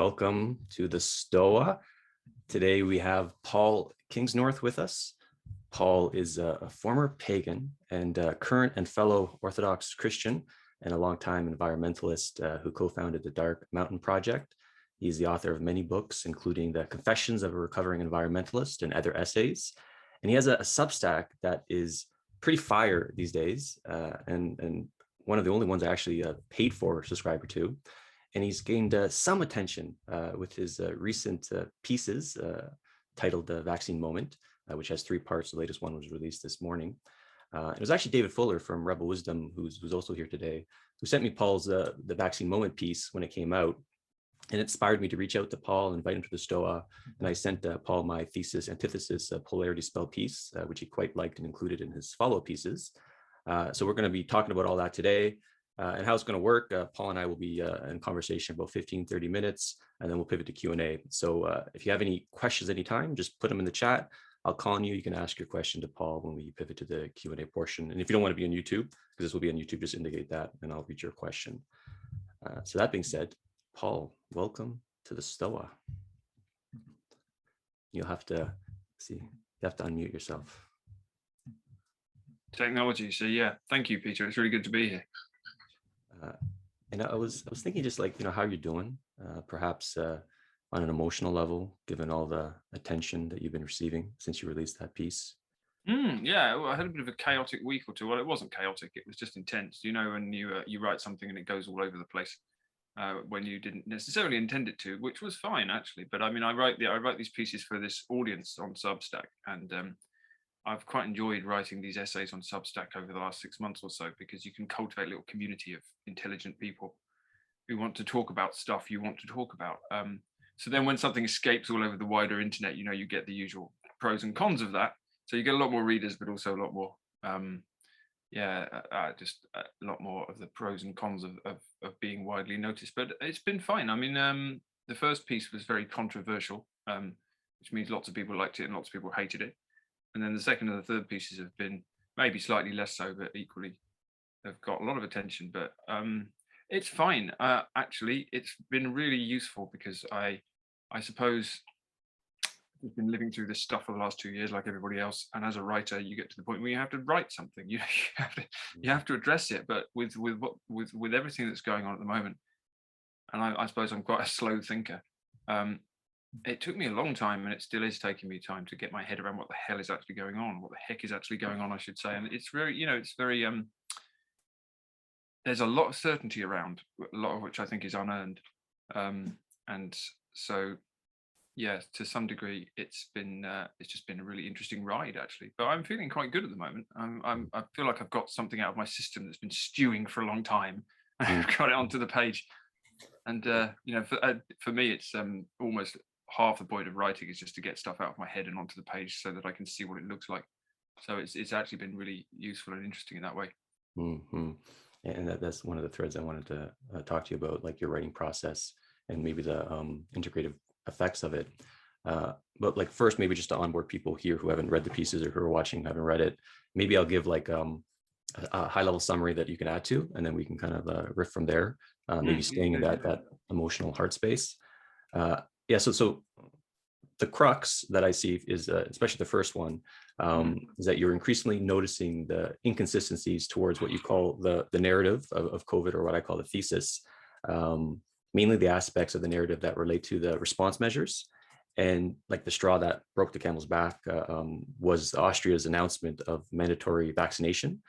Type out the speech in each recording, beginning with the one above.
welcome to the Stoa. Today we have Paul Kingsnorth with us. Paul is a former pagan and current and fellow Orthodox Christian and a longtime environmentalist who co-founded the Dark Mountain Project. He's the author of many books, including The Confessions of a Recovering Environmentalist and other essays. And he has a Substack that is pretty fire these days, and one of the only ones I actually paid for subscriber to. And he's gained some attention with his recent pieces titled The Vaccine Moment, which has 3 parts. The latest one was released this morning. It was actually David Fuller from Rebel Wisdom, who's also here today, who sent me Paul's The Vaccine Moment piece when it came out. And it inspired me to reach out to Paul, invite him to the Stoa. And I sent Paul my thesis, antithesis, polarity spell piece, which he quite liked and included in his follow pieces. So we're going to be talking about all that today. And how it's going to work. Paul and I will be in conversation about 15-30 minutes, and then we'll pivot to Q&A. So if you have any questions anytime, just put them in the chat. I'll call on you. You can ask your question to Paul when we pivot to the Q&A portion. And if you don't want to be on YouTube, because this will be on YouTube, just indicate that, and I'll read your question. So that being said, Paul, welcome to the Stoa. You'll have to unmute yourself. Technology. So yeah, thank you, Peter. It's really good to be here. And I was thinking just like, how you're doing, perhaps on an emotional level, given all the attention that you've been receiving since you released that piece. Yeah, well, I had a bit of a chaotic week or two. Well, it wasn't chaotic. It was just intense. When you write something and it goes all over the place when you didn't necessarily intend it to, which was fine, actually. But I mean, I write these pieces for this audience on Substack, and I've quite enjoyed writing these essays on Substack over the last 6 months or so, because you can cultivate a little community of intelligent people who want to talk about stuff you want to talk about. So then when something escapes all over the wider internet, you get the usual pros and cons of that. So you get a lot more readers, but also a lot more, just a lot more of the pros and cons of being widely noticed. But it's been fine. I mean, the first piece was very controversial, which means lots of people liked it and lots of people hated it. And then the second and the third pieces have been maybe slightly less so, but equally have got a lot of attention. But it's fine. Actually, it's been really useful because I suppose I've been living through this stuff for the last 2 years, like everybody else. And as a writer, you get to the point where you have to write something. You have to address it. But with everything that's going on at the moment, and I suppose I'm quite a slow thinker. It took me a long time, and it still is taking me time to get my head around what the hell is actually going on, what the heck is actually going on, I should say. And it's very, there's a lot of certainty around, a lot of which I think is unearned. And so, yeah, to some degree, it's just been a really interesting ride, actually. But I'm feeling quite good at the moment. I feel like I've got something out of my system that's been stewing for a long time. I've got it onto the page. And, for me, it's almost half the point of writing is just to get stuff out of my head and onto the page so that I can see what it looks like. So it's actually been really useful and interesting in that way. Mm-hmm. And that's one of the threads I wanted to talk to you about, like your writing process and maybe the integrative effects of it. But like first, maybe just to onboard people here who haven't read the pieces or who are watching, haven't read it, maybe I'll give like a high level summary that you can add to, and then we can kind of riff from there, maybe staying in that emotional heart space. So the crux that I see is, especially the first one, is that you're increasingly noticing the inconsistencies towards what you call the narrative of COVID, or what I call the thesis, mainly the aspects of the narrative that relate to the response measures. And like the straw that broke the camel's back was Austria's announcement of mandatory vaccination,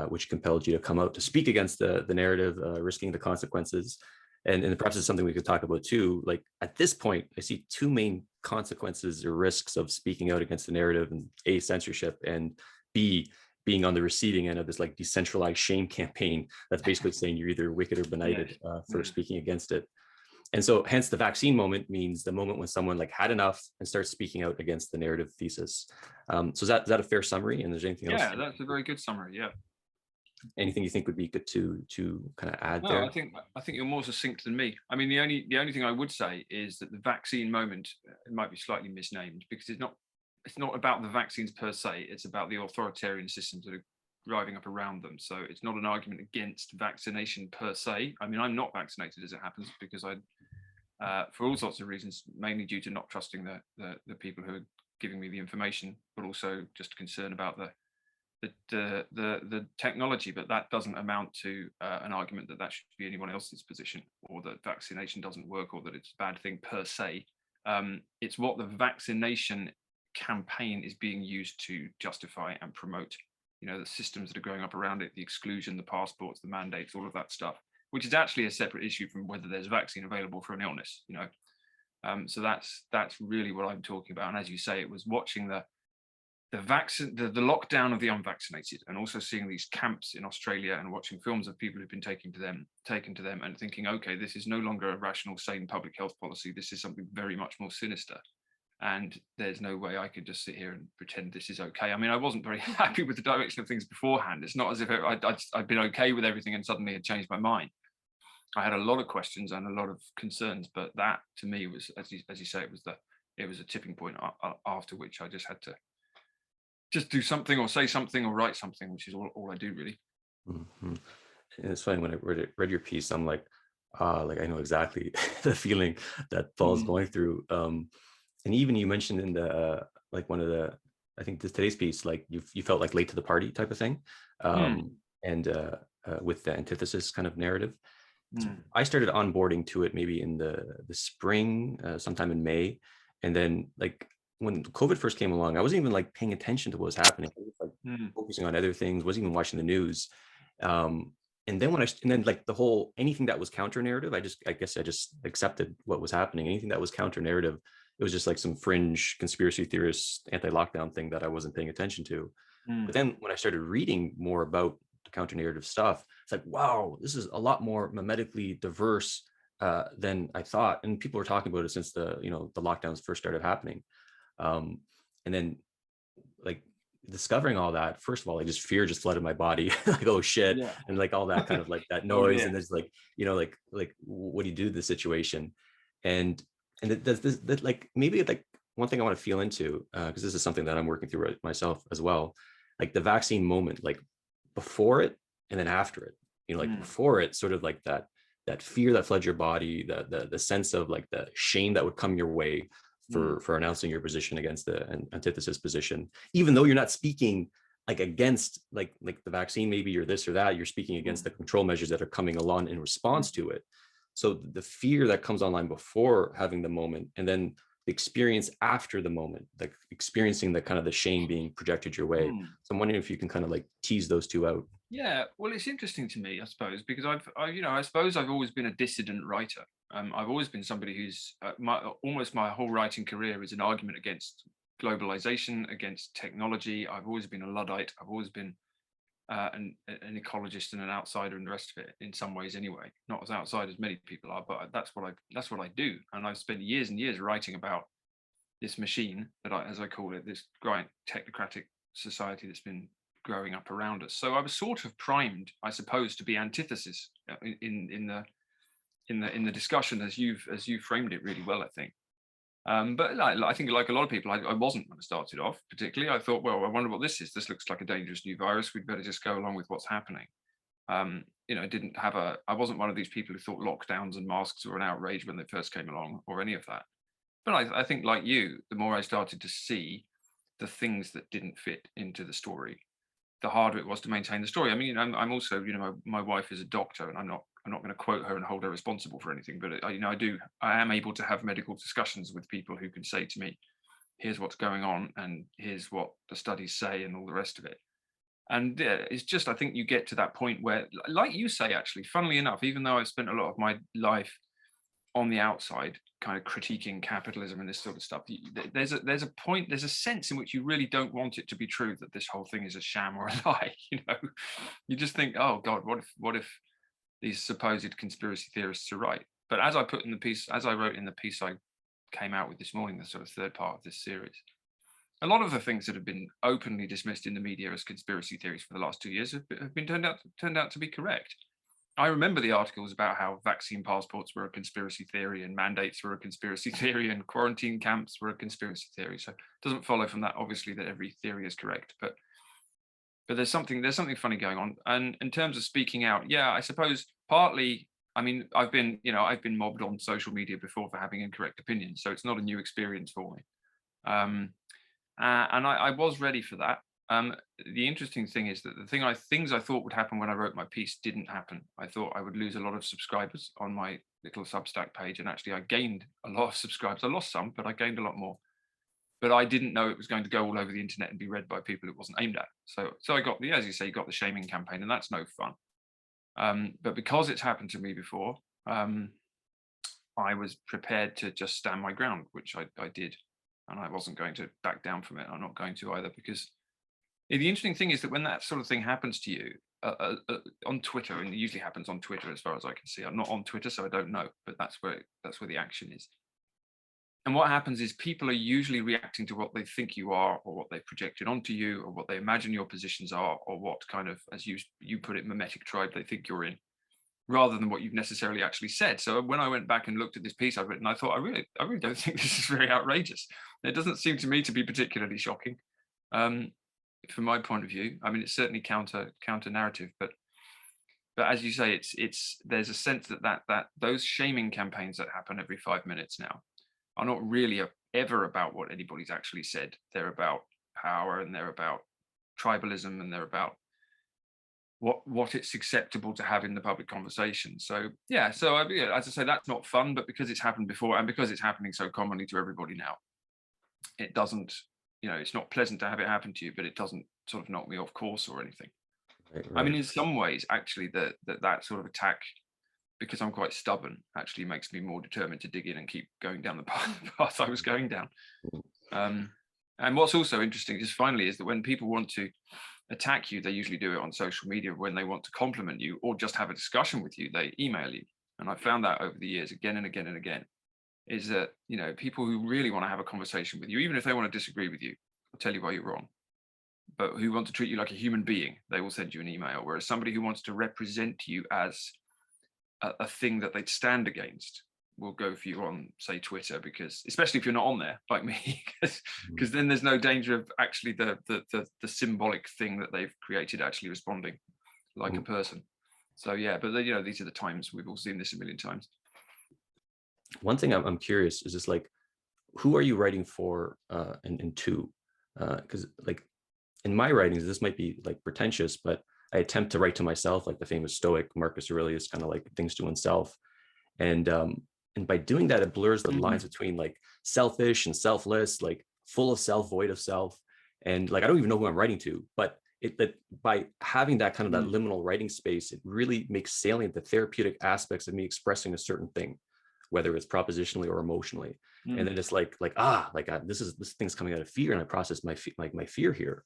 which compelled you to come out to speak against the narrative, risking the consequences. And perhaps it's something we could talk about too. Like at this point, I see 2 main consequences or risks of speaking out against the narrative: and A, censorship, and B, being on the receiving end of this like decentralized shame campaign that's basically saying you're either wicked or benighted for speaking against it. And so hence the vaccine moment means the moment when someone like had enough and starts speaking out against the narrative thesis. So is that a fair summary? And there's anything else? Yeah, that's a very good summary. Yeah. Anything you think would be good to kind of add No, there? I think you're more succinct than me. I mean, the only thing I would say is that the vaccine moment, it might be slightly misnamed, because it's not about the vaccines per se. It's about the authoritarian systems that are driving up around them. So it's not an argument against vaccination per se. I mean, I'm not vaccinated as it happens, because for all sorts of reasons, mainly due to not trusting the people who are giving me the information, but also just concern about the technology. But that doesn't amount to an argument that should be anyone else's position, or that vaccination doesn't work, or that it's a bad thing per se. It's what the vaccination campaign is being used to justify and promote. The systems that are growing up around it, the exclusion, the passports, the mandates, all of that stuff, which is actually a separate issue from whether there's a vaccine available for an illness. So that's really what I'm talking about. And as you say, it was watching the lockdown of the unvaccinated, and also seeing these camps in Australia, and watching films of people who've been taken to them, and thinking, okay, this is no longer a rational, sane public health policy. This is something very much more sinister. And there's no way I could just sit here and pretend this is okay. I mean, I wasn't very happy with the direction of things beforehand. It's not as if I'd been okay with everything and suddenly had changed my mind. I had a lot of questions and a lot of concerns, but that to me was, as you say, it was a tipping point after which I just had to just do something, or say something, or write something, which is all I do really. And it's funny, when I read your piece, I'm like I know exactly the feeling that Paul's going through. And even you mentioned in the one of the, I think today's piece, like you felt like late to the party type of thing, and with the antithesis kind of narrative. So I started onboarding to it maybe in the spring, sometime in May, and then when COVID first came along, I wasn't even paying attention to what was happening. I was focusing on other things, wasn't even watching the news. And then the whole, anything that was counter narrative, I guess I just accepted what was happening. Anything that was counter narrative, it was just some fringe conspiracy theorist anti-lockdown thing that I wasn't paying attention to. But then when I started reading more about the counter narrative stuff, it's like, wow, this is a lot more memetically diverse than I thought. And people were talking about it since the lockdowns first started happening. And then discovering all that, first of all, fear just flooded my body, oh shit, and all that kind of that noise, and there's what do you do to the situation? And does this maybe one thing I want to feel into, because this is something that I'm working through myself as well, the vaccine moment, before it and then after it. Before it, sort of that fear that floods your body, the sense of the shame that would come your way for announcing your position against the antithesis position, even though you're not speaking against the vaccine, maybe, or this or that. You're speaking against the control measures that are coming along in response to it. So the fear that comes online before having the moment, and then the experience after the moment, experiencing the kind of the shame being projected your way. So I'm wondering if you can kind of tease those two out. Yeah, well, it's interesting to me, I suppose, because I suppose I've always been a dissident writer. I've always been somebody who's almost my whole writing career is an argument against globalization, against technology. I've always been a Luddite. I've always been an ecologist and an outsider, and the rest of it, in some ways anyway. Not as outside as many people are, but that's what I do. And I've spent years and years writing about this machine that as I call it, this giant technocratic society that's been growing up around us. So I was sort of primed, I suppose, to be antithesis in the discussion, as you've framed it really well, I think. But I think, like a lot of people, I wasn't when I started off. Particularly, I thought, well, I wonder what this is. This looks like a dangerous new virus. We'd better just go along with what's happening. I wasn't one of these people who thought lockdowns and masks were an outrage when they first came along, or any of that. But I think, like you, the more I started to see the things that didn't fit into the story, the harder it was to maintain the story. I mean, I'm also, my wife is a doctor, and I'm not going to quote her and hold her responsible for anything, but I am able to have medical discussions with people who can say to me, here's what's going on, and here's what the studies say, and all the rest of it. And it's just, I think you get to that point where, like you say, actually, funnily enough, even though I've spent a lot of my life on the outside, kind of critiquing capitalism and this sort of stuff, there's a point, there's a sense in which you really don't want it to be true, that this whole thing is a sham or a lie. You just think, oh God, what if these supposed conspiracy theorists are right? But as I wrote in the piece I came out with this morning, the sort of third part of this series, a lot of the things that have been openly dismissed in the media as conspiracy theories for the last 2 years have been turned out to be correct. I remember the articles about how vaccine passports were a conspiracy theory, and mandates were a conspiracy theory, and quarantine camps were a conspiracy theory. So it doesn't follow from that, obviously, that every theory is correct, but there's something funny going on. And in terms of speaking out, yeah, I suppose partly I mean, I've been mobbed on social media before for having incorrect opinions, so it's not a new experience for me. Um, and I was ready for that. The interesting thing is that things I thought would happen when I wrote my piece didn't happen. I thought I would lose a lot of subscribers on my little Substack page, and actually I gained a lot of subscribers. I lost some, but I gained a lot more. But I didn't know it was going to go all over the internet and be read by people it wasn't aimed at. So I got as you say, you got the shaming campaign, and that's no fun. But because it's happened to me before, I was prepared to just stand my ground, which I did, and I wasn't going to back down from it. I'm not going to either, because the interesting thing is that when that sort of thing happens to you on Twitter, and it usually happens on Twitter, as far as I can see. I'm not on Twitter, so I don't know, but that's where the action is. And what happens is people are usually reacting to what they think you are, or what they've projected onto you, or what they imagine your positions are, or what kind of, as you put it, mimetic tribe they think you're in, rather than what you've necessarily actually said. So when I went back and looked at this piece I've written, I thought, I really don't think this is very outrageous. It doesn't seem to me to be particularly shocking, from my point of view. I mean, it's certainly counter narrative, but as you say, it's there's a sense that those shaming campaigns that happen every 5 minutes now are not really ever about what anybody's actually said. They're about power, and they're about tribalism, and they're about what it's acceptable to have in the public conversation. So yeah, as I say, that's not fun, but because it's happened before, and because it's happening so commonly to everybody now, it doesn't, it's not pleasant to have it happen to you, but it doesn't sort of knock me off course or anything. Right, I mean, right. in some ways, actually, that sort of attack, because I'm quite stubborn, actually makes me more determined to dig in and keep going down the path I was going down. And what's also interesting, just finally, is that when people want to attack you, they usually do it on social media. When they want to compliment you or just have a discussion with you, they email you. And I found that over the years, again and again and again, is that, people who really want to have a conversation with you, even if they want to disagree with you, or tell you why you're wrong, but who want to treat you like a human being, they will send you an email. Whereas somebody who wants to represent you as a thing that they'd stand against will go for you on, say, Twitter, because especially if you're not on there like me, because then there's no danger of actually the symbolic thing that they've created actually responding like a person. So yeah, but these are the times. We've all seen this a million times. One thing I'm curious is just like, who are you writing for and to? Because like in my writings, this might be like pretentious, but I attempt to write to myself, like the famous Stoic Marcus Aurelius, kind of like things to oneself. And by doing that, it blurs the lines between like selfish and selfless, like full of self, void of self. And like, I don't even know who I'm writing to, but by having that kind of that liminal writing space, it really makes salient the therapeutic aspects of me expressing a certain thing, whether it's propositionally or emotionally. And then it's like this thing's coming out of fear, and I process my fear here.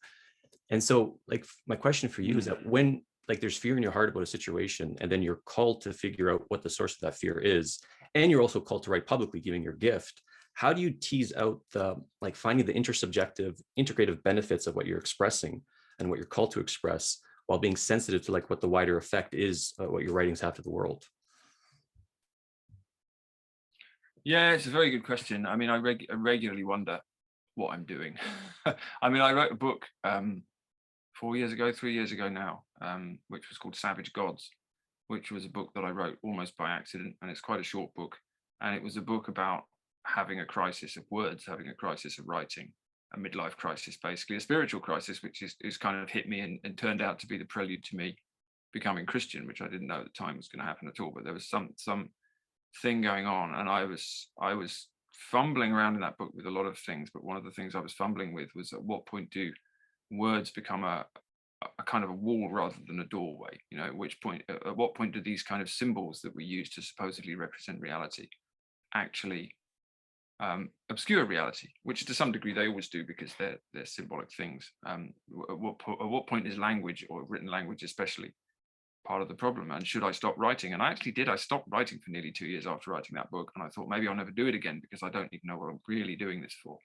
And so like my question for you is that when like there's fear in your heart about a situation, and then you're called to figure out what the source of that fear is, and you're also called to write publicly giving your gift, how do you tease out the like finding the intersubjective integrative benefits of what you're expressing and what you're called to express, while being sensitive to like what the wider effect is what your writings have to the world? Yeah, it's a very good question. I mean, I regularly wonder what I'm doing. I mean, I wrote a book 3 years ago now, which was called Savage Gods, which was a book that I wrote almost by accident, and it's quite a short book. And it was a book about having a crisis of words, having a crisis of writing, a midlife crisis, basically a spiritual crisis, which is kind of hit me and turned out to be the prelude to me becoming Christian, which I didn't know at the time was going to happen at all. But there was some thing going on, and I was fumbling around in that book with a lot of things. But one of the things I was fumbling with was, at what point do words become a kind of a wall rather than a doorway? At what point do these kind of symbols that we use to supposedly represent reality actually obscure reality, which to some degree they always do, because they're symbolic things. At what point is language, or written language especially, part of the problem? And should I stop writing? And I actually did. I stopped writing for nearly 2 years after writing that book, and I thought maybe I'll never do it again, because I don't even know what I'm really doing this for.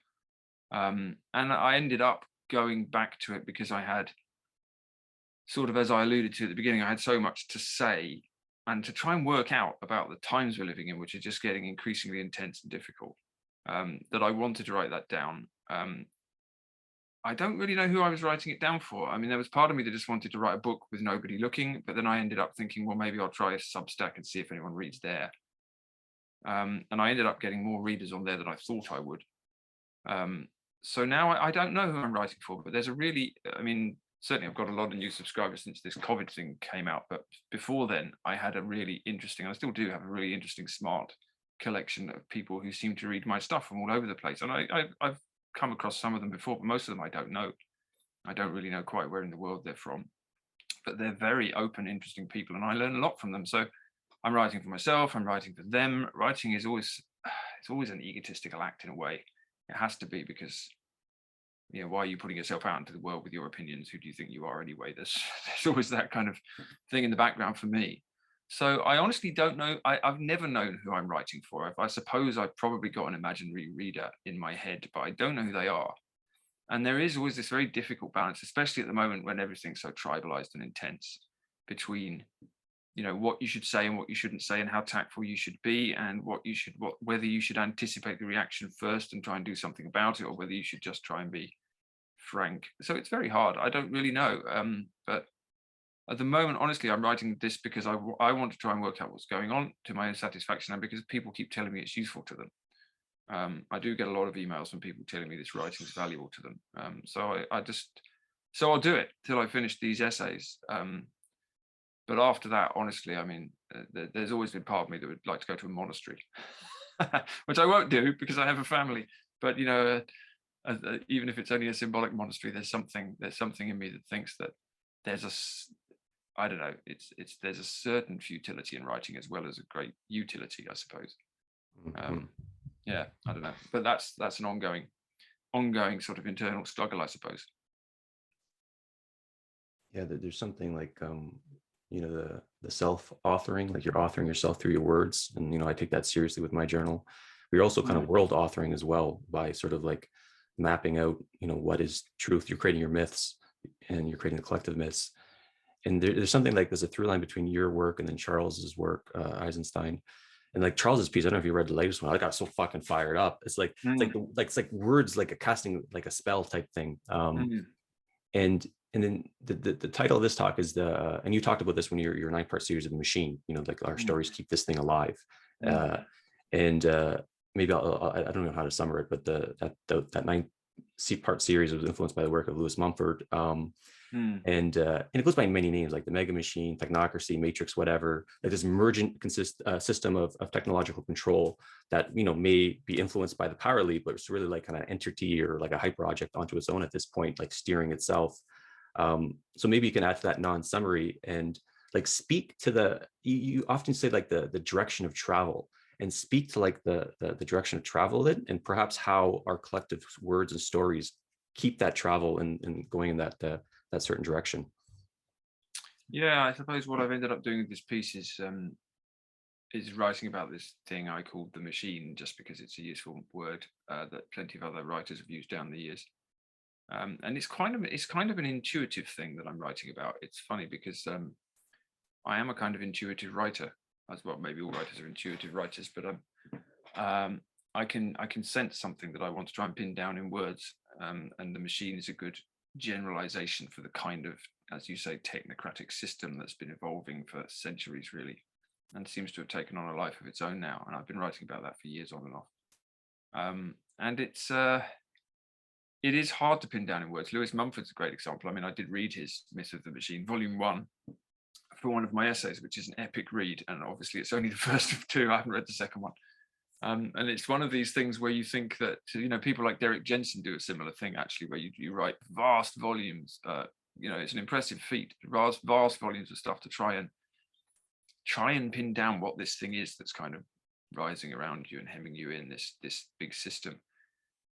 And I ended up going back to it because I had, sort of as I alluded to at the beginning, I had so much to say, and to try and work out about the times we're living in, which are just getting increasingly intense and difficult, that I wanted to write that down. I don't really know who I was writing it down for. I mean, there was part of me that just wanted to write a book with nobody looking, but then I ended up thinking, well, maybe I'll try a Substack and see if anyone reads there. And I ended up getting more readers on there than I thought I would. So now I don't know who I'm writing for, but there's a really, I mean, certainly I've got a lot of new subscribers since this COVID thing came out, but before then I had a really interesting, I still do have a really interesting, smart collection of people who seem to read my stuff from all over the place. And I've come across some of them before, but most of them I don't know. I don't really know quite where in the world they're from, but they're very open, interesting people, and I learn a lot from them. So I'm writing for myself, I'm writing for them. Writing is always, it's always an egotistical act in a way. It has to be, because why are you putting yourself out into the world with your opinions? Who do you think you are anyway? There's always that kind of thing in the background for me. So I honestly don't know. I've never known who I'm writing for. I suppose I've probably got an imaginary reader in my head, but I don't know who they are. And there is always this very difficult balance, especially at the moment when everything's so tribalized and intense, between what you should say and what you shouldn't say, and how tactful you should be, and whether you should anticipate the reaction first and try and do something about it, or whether you should just try and be frank. So it's very hard. I don't really know. But at the moment, honestly, I'm writing this because I want to try and work out what's going on to my own satisfaction, and because people keep telling me it's useful to them. I do get a lot of emails from people telling me this writing is valuable to them. So I'll do it till I finish these essays. But after that, honestly, I mean, there's always been part of me that would like to go to a monastery, which I won't do because I have a family. But even if it's only a symbolic monastery, there's something in me that thinks that I don't know, there's a certain futility in writing as well as a great utility, I suppose. Yeah, I don't know, but that's an ongoing sort of internal struggle, I suppose. Yeah, there's something like the self-authoring, like you're authoring yourself through your words, and I take that seriously with my journal. We're also kind of world authoring as well, by sort of like mapping out what is truth. You're creating your myths, and you're creating the collective myths. And there's something like there's a through line between your work and then Charles's work, Eisenstein. And like Charles's piece, I don't know if you read the latest one. I got so fucking fired up. It's like it's like words, like a casting, like a spell type thing. And then the title of this talk is and you talked about this when your 9-part series of The Machine, like our stories keep this thing alive. And maybe I don't know how to summarize it, but that 9-part series was influenced by the work of Lewis Mumford. And it goes by many names, like the Mega Machine, Technocracy, Matrix, whatever, like this emergent system of technological control that may be influenced by the power lead, but it's really like kind of entity or like a hyper object onto its own at this point, like steering itself. So maybe you can add to that non-summary and like speak to you often say like the direction of travel, and speak to like the direction of travel and perhaps how our collective words and stories keep that travel and going in that certain direction. Yeah, I suppose what I've ended up doing with this piece is writing about this thing I called the machine, just because it's a useful word that plenty of other writers have used down the years. And it's kind of an intuitive thing that I'm writing about. It's funny because I am a kind of intuitive writer as well. Maybe all writers are intuitive writers, but I can sense something that I want to try and pin down in words, and the machine is a good generalization for the kind of, as you say, technocratic system that's been evolving for centuries, really, and seems to have taken on a life of its own now. And I've been writing about that for years on and off. And it is hard to pin down in words. Lewis Mumford's a great example. I mean, I did read his Myth of the Machine, Volume 1, for one of my essays, which is an epic read. And obviously it's only the first of 2. I haven't read the second one. And it's one of these things where you think that, people like Derek Jensen do a similar thing, actually, where you write vast volumes. It's an impressive feat, vast volumes of stuff to try and pin down what this thing is that's kind of rising around you and hemming you in, this big system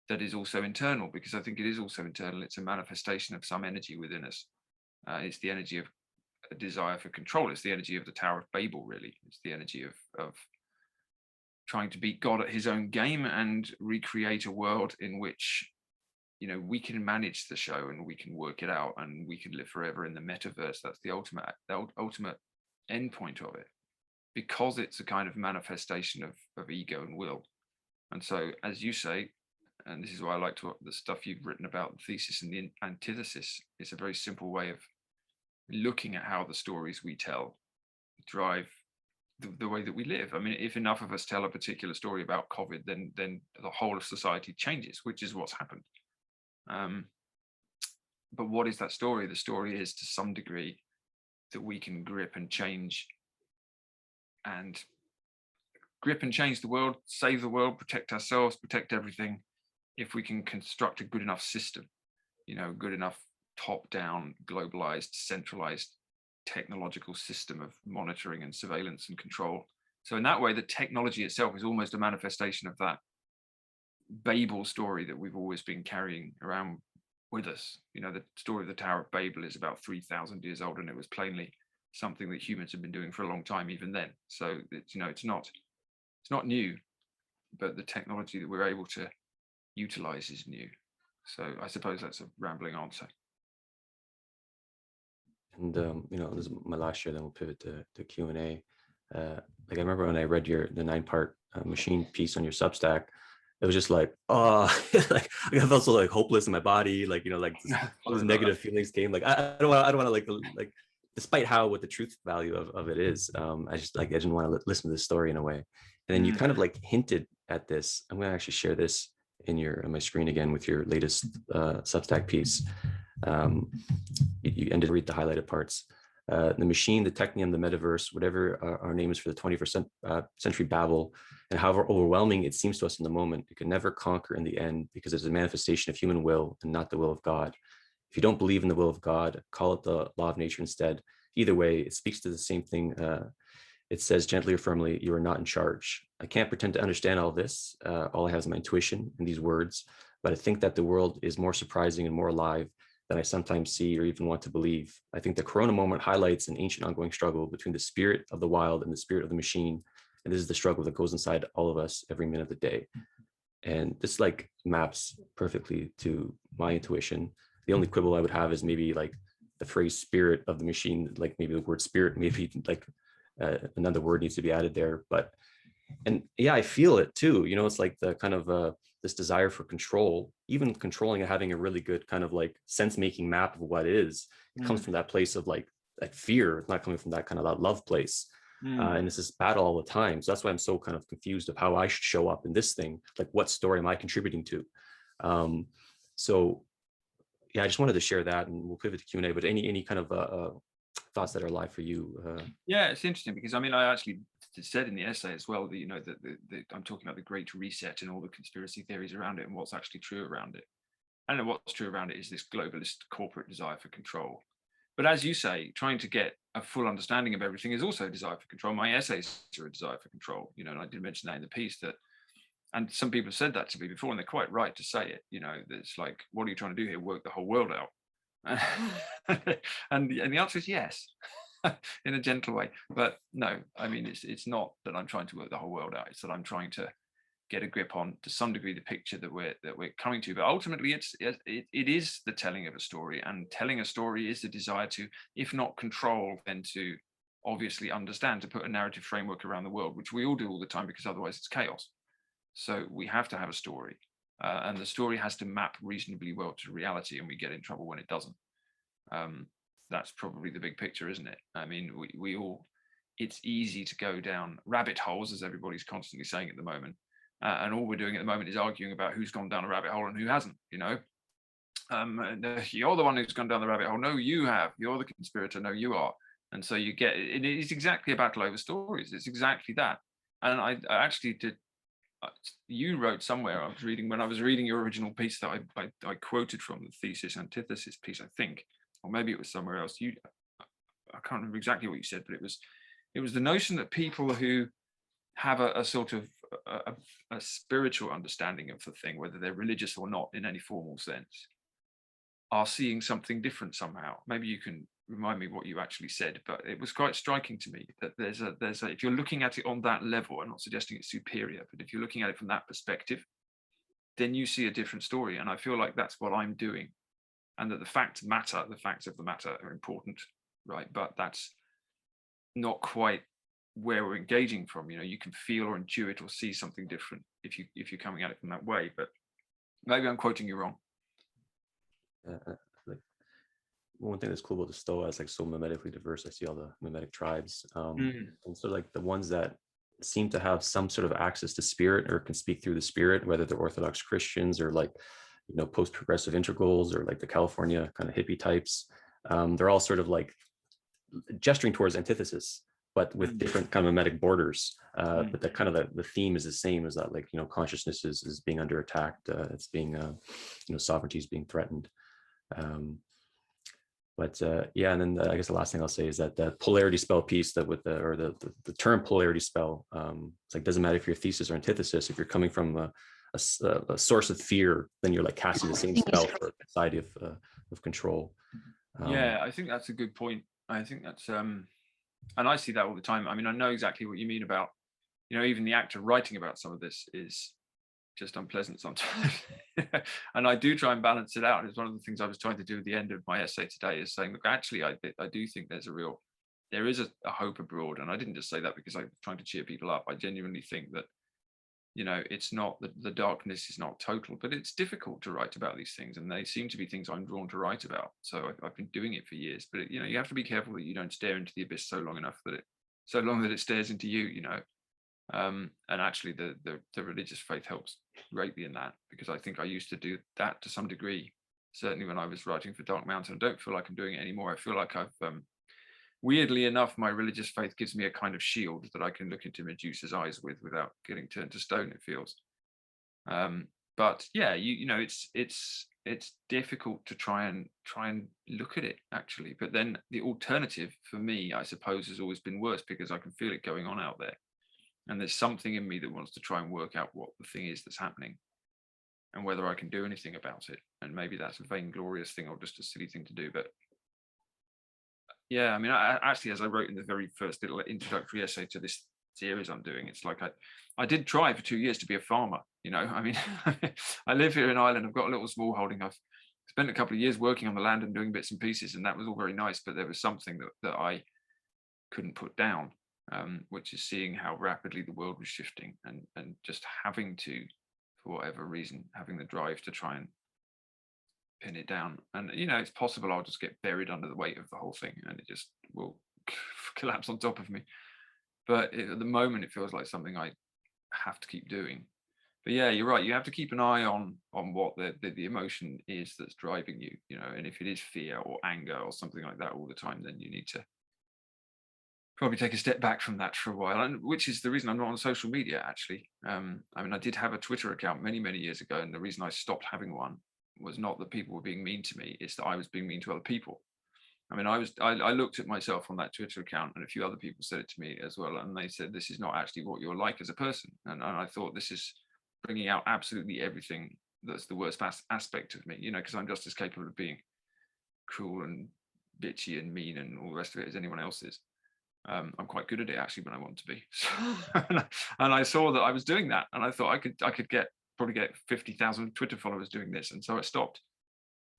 that is also internal, because I think it is also internal. It's a manifestation of some energy within us. It's the energy of a desire for control. It's the energy of the Tower of Babel, really. It's the energy of trying to beat God at his own game and recreate a world in which, we can manage the show and we can work it out and we can live forever in the metaverse. That's the ultimate endpoint of it, because it's a kind of manifestation of ego and will. And so, as you say, and this is why I like the stuff you've written about the thesis and the antithesis. It's a very simple way of looking at how the stories we tell drive the way that we live. I mean, if enough of us tell a particular story about COVID, then the whole of society changes, which is what's happened. But what is that story? The story is, to some degree, that we can grip and change the world, save the world, protect ourselves, protect everything, if we can construct a good enough system, good enough top-down, globalized, centralized technological system of monitoring and surveillance and control. So in that way, the technology itself is almost a manifestation of that Babel story that we've always been carrying around with us. The story of the Tower of Babel is about 3,000 years old, and it was plainly something that humans have been doing for a long time even then. So it's not new, but the technology that we're able to utilize is new. So I suppose that's a rambling answer. And this is my last year, then we'll pivot to Q&A. Like I remember when I read the 9-part machine piece on your Substack, it was just like, oh, like I felt so like hopeless in my body, like all these negative feelings came. Like I don't want to like despite what the truth value of it is, I didn't want to listen to this story in a way. And then you kind of like hinted at this. I'm going to actually share this on my screen again with your latest Substack piece. You ended to read the highlighted parts. The machine, the technium, the metaverse, whatever our name is for the 21st century Babel, and however overwhelming it seems to us in the moment, it can never conquer in the end, because it's a manifestation of human will and not the will of God. If you don't believe in the will of God, call it the law of nature instead. Either way, it speaks to the same thing. It says gently or firmly, you are not in charge. I can't pretend to understand all this. All I have is my intuition in these words, but I think that the world is more surprising and more alive than I sometimes see or even want to believe. I think the Corona moment highlights an ancient ongoing struggle between the spirit of the wild and the spirit of the machine. And this is the struggle that goes inside all of us every minute of the day. And this like maps perfectly to my intuition. The only quibble I would have is maybe like the phrase spirit of the machine, like maybe the word spirit, maybe like another word needs to be added there. And yeah, I feel it too. It's like the kind of this desire for control, even controlling and having a really good kind of like sense-making map of what is. It comes from that place of like that fear. It's not coming from that kind of that love place. And it's this battle all the time. So that's why I'm so kind of confused of how I should show up in this thing. Like, what story am I contributing to? So yeah, I just wanted to share that, and we'll pivot to Q&A. But any kind of thoughts that are alive for you? Yeah, it's interesting because I actually said in the essay as well that that I'm talking about the Great Reset and all the conspiracy theories around it and what's actually true around it. I don't know what's true around it is this globalist corporate desire for control. But as you say, trying to get a full understanding of everything is also a desire for control. My essays are a desire for control, and I did mention that in the piece, that, and some people have said that to me before, and they're quite right to say it. That it's like, what are you trying to do here? Work the whole world out? and the answer is yes, in a gentle way. But no, it's not that I'm trying to work the whole world out. It's that I'm trying to get a grip on, to some degree, the picture that we're coming to. But ultimately, it is the telling of a story, and telling a story is the desire to, if not control, then to obviously understand, to put a narrative framework around the world, which we all do all the time, because otherwise it's chaos. So we have to have a story, and the story has to map reasonably well to reality, and we get in trouble when it doesn't. That's probably the big picture, isn't it? We all, it's easy to go down rabbit holes, as everybody's constantly saying at the moment. And all we're doing at the moment is arguing about who's gone down a rabbit hole and who hasn't. You're the one who's gone down the rabbit hole. No, you have. You're the conspirator. No, you are. And so you get, it is exactly a battle over stories. It's exactly that. And I actually did, you wrote somewhere, when I was reading your original piece that I quoted from, the thesis antithesis piece, I think, or maybe it was somewhere else. I can't remember exactly what you said, but it was the notion that people who have a sort of a spiritual understanding of the thing, whether they're religious or not in any formal sense, are seeing something different somehow. Maybe you can remind me what you actually said, but it was quite striking to me that there's a if you're looking at it on that level, I'm not suggesting it's superior, but if you're looking at it from that perspective, then you see a different story. And I feel like that's what I'm doing, and that the facts matter, the facts of the matter are important, right? But that's not quite where we're engaging from. You can feel or intuit or see something different if you're coming at it from that way. But Maybe I'm quoting you wrong. Like one thing that's cool about the Stoa is like so mimetically diverse. I see all the mimetic tribes, and so like the ones that seem to have some sort of access to spirit or can speak through the spirit, whether they're Orthodox Christians or like, you know, post-progressive integrals or like the California kind of hippie types. They're all sort of like gesturing towards antithesis, but with different kind of mimetic borders. But the kind of the theme is the same, is that like, you know, consciousness is being under attack. It's being, you know, sovereignty is being threatened. Yeah, and then I guess the last thing I'll say is that the polarity spell piece, that with the term polarity spell, it's like, doesn't matter if your thesis or antithesis, if you're coming from a source of fear, then you're like casting the same spell for a society of control. Yeah, I think that's a good point. I think that's and I see that all the time. I mean, I know exactly what you mean about, you know, even the act of writing about some of this is just unpleasant sometimes. And I do try and balance it out. It's one of the things I was trying to do at the end of my essay today, is saying, look, actually, I do think there is a hope abroad. And I didn't just say that because I'm trying to cheer people up. I genuinely think that, you know, it's not the darkness is not total, but it's difficult to write about these things, and they seem to be things I'm drawn to write about. So I've been doing it for years, but you know, you have to be careful that you don't stare into the abyss so long that it stares into you, you know. And actually the religious faith helps greatly in that, because I think I used to do that to some degree, certainly when I was writing for Dark Mountain. I don't feel like I'm doing it anymore. I feel like I've weirdly enough, my religious faith gives me a kind of shield that I can look into Medusa's eyes with without getting turned to stone, it feels. But yeah, you know, it's difficult to try and look at it, actually. But then the alternative for me, I suppose, has always been worse, because I can feel it going on out there. And there's something in me that wants to try and work out what the thing is that's happening and whether I can do anything about it. And maybe that's a vainglorious thing or just a silly thing to do. But yeah, I mean, actually, as I wrote in the very first little introductory essay to this series I'm doing, it's like I did try for 2 years to be a farmer. You know, I mean, I live here in Ireland. I've got a little small holding. I've spent a couple of years working on the land and doing bits and pieces, and that was all very nice. But there was something that I couldn't put down, which is seeing how rapidly the world was shifting, and just having to, for whatever reason, having the drive to try and pin it down. And you know, it's possible I'll just get buried under the weight of the whole thing and it just will collapse on top of me. But at the moment, it feels like something I have to keep doing. But yeah, you're right. You have to keep an eye on what the emotion is that's driving you, you know. And if it is fear or anger or something like that all the time, then you need to probably take a step back from that for a while, and which is the reason I'm not on social media, actually. I mean, I did have a Twitter account many years ago, and the reason I stopped having one was not that people were being mean to me, it's that I was being mean to other people. I mean, I looked at myself on that Twitter account, and a few other people said it to me as well, and they said, this is not actually what you're like as a person. And I thought, this is bringing out absolutely everything that's the worst aspect of me, you know, because I'm just as capable of being cruel and bitchy and mean and all the rest of it as anyone else is. I'm quite good at it, actually, when I want to be. And I saw that I was doing that, and I thought I could probably get 50,000 Twitter followers doing this, and so I stopped,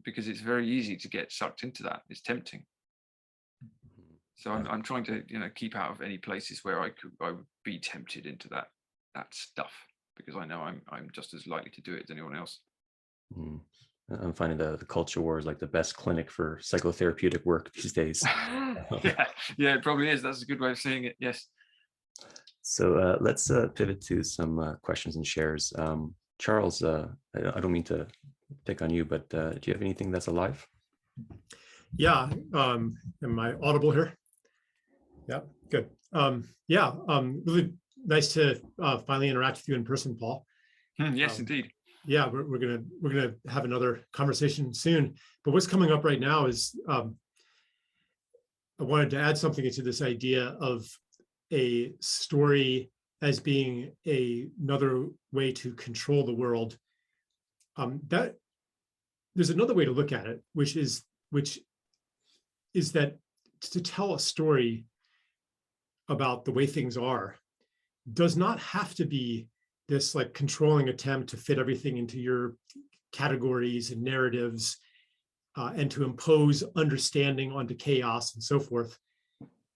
because it's very easy to get sucked into that. It's tempting. So I'm trying to, you know, keep out of any places where I would be tempted into that stuff, because I know I'm just as likely to do it as anyone else. I'm finding the culture war is like the best clinic for psychotherapeutic work these days. Yeah, it probably is. That's a good way of seeing it. Yes. So let's pivot to some questions and shares. Charles, I don't mean to pick on you, but do you have anything that's alive? Yeah. Am I audible here? Yeah, good. Really nice to finally interact with you in person, Paul. Yes, indeed. Yeah, we're gonna have another conversation soon. But what's coming up right now is I wanted to add something into this idea of a story as being another way to control the world. That there's another way to look at it, which is that to tell a story about the way things are does not have to be this like controlling attempt to fit everything into your categories and narratives and to impose understanding onto chaos and so forth,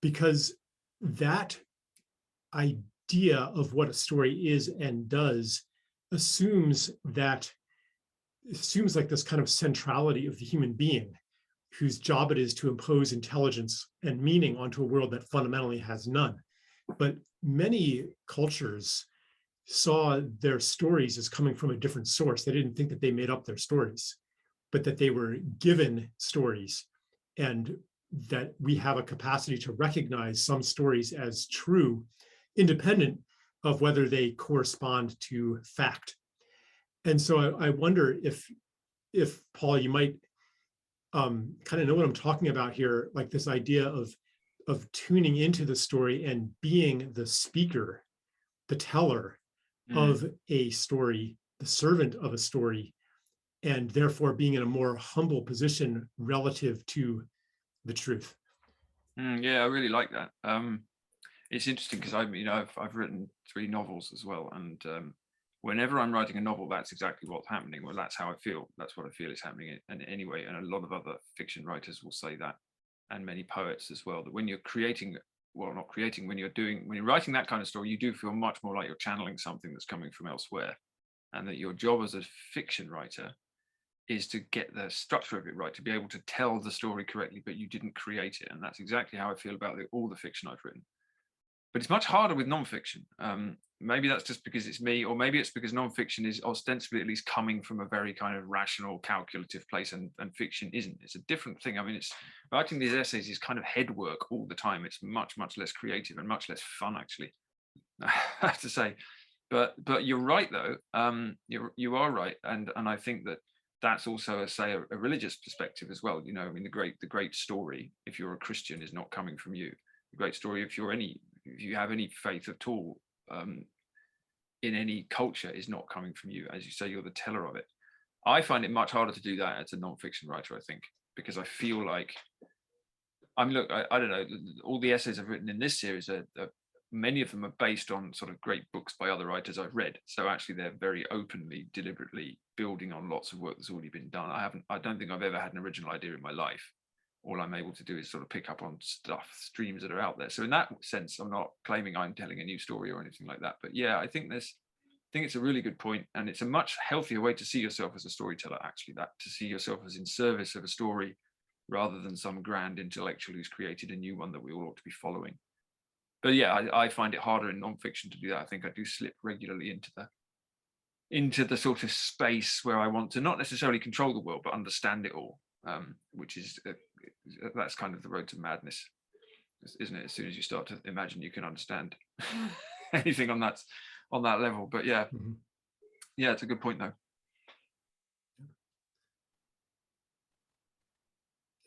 because that idea of what a story is and does assumes that assumes like this kind of centrality of the human being, whose job it is to impose intelligence and meaning onto a world that fundamentally has none. But many cultures saw their stories as coming from a different source. They didn't think that they made up their stories, but that they were given stories, and that we have a capacity to recognize some stories as true, independent of whether they correspond to fact. And so I wonder if Paul, you might kind of know what I'm talking about here, like this idea of tuning into the story and being the speaker, the teller of a story, the servant of a story, and therefore being in a more humble position relative to the truth. Yeah, I really like that. It's interesting because I've written 3 novels as well, and whenever I'm writing a novel, that's exactly what's happening. Well, that's how I feel. That's what I feel is happening. And anyway, and a lot of other fiction writers will say that, and many poets as well, that when you're creating, well, not creating, when you're writing that kind of story, you do feel much more like you're channeling something that's coming from elsewhere, and that your job as a fiction writer is to get the structure of it right, to be able to tell the story correctly, but you didn't create it. And that's exactly how I feel about all the fiction I've written. But it's much harder with nonfiction. Maybe that's just because it's me, or maybe it's because nonfiction is ostensibly at least coming from a very kind of rational, calculative place, and fiction isn't. It's a different thing. I mean, it's writing these essays is kind of head work all the time. It's much, much less creative and much less fun, actually, I have to say. But you're right, though. You are right, and I think that's also a religious perspective as well. You know, I mean, the great story, if you're a Christian, is not coming from you. The great story, if you have any faith at all, in any culture, is not coming from you. As you say, you're the teller of it. I find it much harder to do that as a non-fiction writer, I think, because I feel like I don't know, all the essays I've written in this series are many of them are based on sort of great books by other writers I've read. So actually they're very openly, deliberately building on lots of work that's already been done. I don't think I've ever had an original idea in my life. All I'm able to do is sort of pick up on streams that are out there. So in that sense, I'm not claiming I'm telling a new story or anything like that. But yeah, I think it's a really good point, and it's a much healthier way to see yourself as a storyteller, actually, that to see yourself as in service of a story rather than some grand intellectual who's created a new one that we all ought to be following. But yeah, I find it harder in nonfiction to do that. I think I do slip regularly into the sort of space where I want to not necessarily control the world, but understand it all, which is that's kind of the road to madness, isn't it? As soon as you start to imagine you can understand anything on that level. But yeah, yeah, it's a good point though.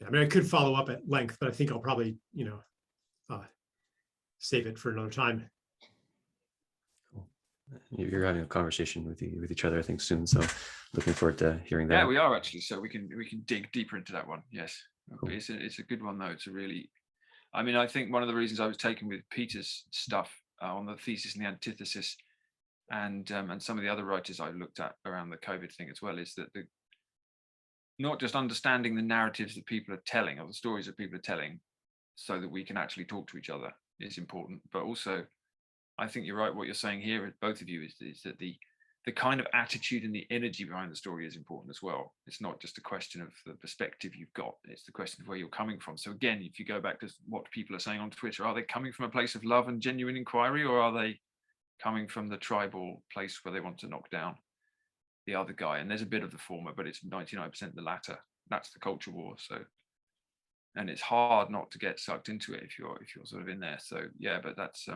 Yeah, I mean, I could follow up at length, but I think I'll probably, save it for another time. Cool. You're having a conversation with each other, I think, soon. So looking forward to hearing that. Yeah, we are actually. So we can dig deeper into that one. Yes. Cool. It's a good one though. It's a really, I mean, I think one of the reasons I was taken with Peter's stuff on the thesis and the antithesis, and some of the other writers I looked at around the COVID thing as well, is that not just understanding the narratives that people are telling, or the stories that people are telling, so that we can actually talk to each other is important, but also I think you're right. What you're saying here, both of you, is that the kind of attitude and the energy behind the story is important as well. It's not just a question of the perspective you've got, it's the question of where you're coming from. So again, if you go back to what people are saying on Twitter, are they coming from a place of love and genuine inquiry, or are they coming from the tribal place where they want to knock down the other guy? And there's a bit of the former, but it's 99% the latter. That's the culture war. So, and it's hard not to get sucked into it if you're sort of in there. So yeah, but that's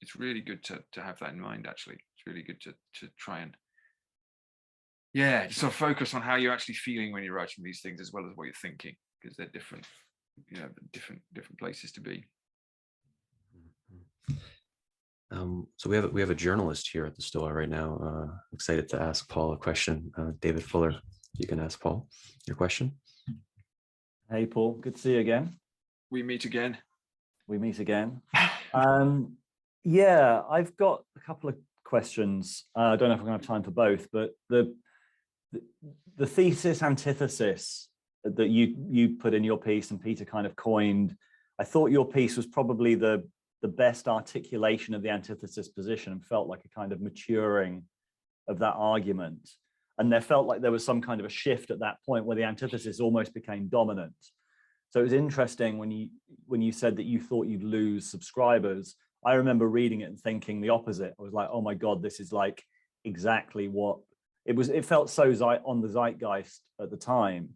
it's really good to have that in mind. Actually, it's really good to try and sort of focus on how you're actually feeling when you're writing these things, as well as what you're thinking, because they're different, different places to be. So we have a journalist here at the Stoa right now. I'm excited to ask Paul a question. David Fuller, you can ask Paul your question. Hey, Paul. Good to see you again. We meet again. Yeah, I've got a couple of questions. I don't know if I'm going to have time for both, but the thesis antithesis that you put in your piece and Peter kind of coined, I thought your piece was probably the best articulation of the antithesis position, and felt like a kind of maturing of that argument. And there felt like there was some kind of a shift at that point where the antithesis almost became dominant. So it was interesting when you said that you thought you'd lose subscribers. I remember reading it and thinking the opposite. I was like, oh my God, this is like exactly what it was. It felt so on the zeitgeist at the time.